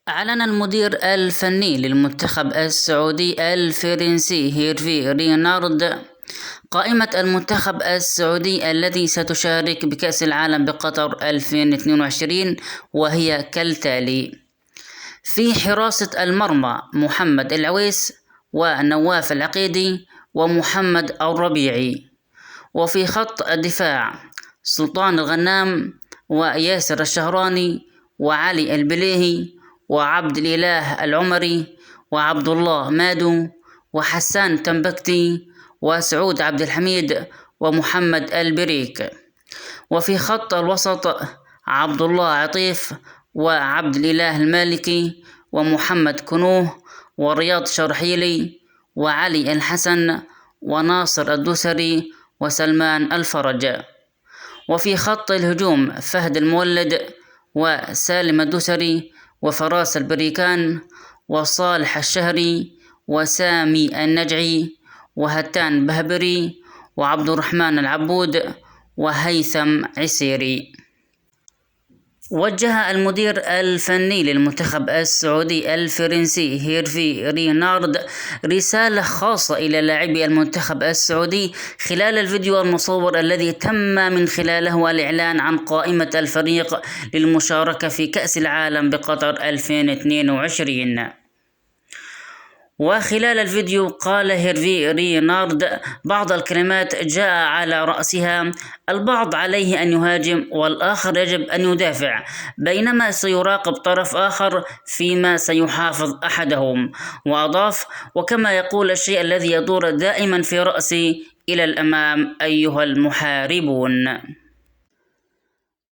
أعلن المدير الفني للمنتخب السعودي الفرنسي هيرفي رينارد قائمة المنتخب السعودي الذي ستشارك بكأس العالم بقطر 2022، وهي كالتالي: في حراسة المرمى محمد العويس ونواف العقيدي ومحمد الربيعي. وفي خط الدفاع سلطان الغنام وياسر الشهراني وعلي البليهي وعبد الإله العمري وعبد الله مادو وحسان تنبكتي وسعود عبد الحميد ومحمد البريك. وفي خط الوسط عبد الله عطيف وعبد الإله المالكي ومحمد كنوه ورياض شرحيلي وعلي الحسن وناصر الدوسري وسلمان الفرج. وفي خط الهجوم فهد المولد وسالم الدوسري وفراس البريكان وصالح الشهري وسامي النجعي وهتان بهبري وعبد الرحمن العبود وهيثم عسيري. وجه المدير الفني للمنتخب السعودي الفرنسي هيرفي رينارد رسالة خاصة إلى لاعبي المنتخب السعودي خلال الفيديو المصور الذي تم من خلاله الإعلان عن قائمة الفريق للمشاركة في كأس العالم بقطر 2022. وخلال الفيديو قال هيرفي رينارد بعض الكلمات جاء على رأسها: البعض عليه أن يهاجم والآخر يجب أن يدافع، بينما سيراقب طرف آخر فيما سيحافظ أحدهم. وأضاف: وكما يقول الشيء الذي يدور دائما في رأسي: إلى الأمام أيها المحاربون.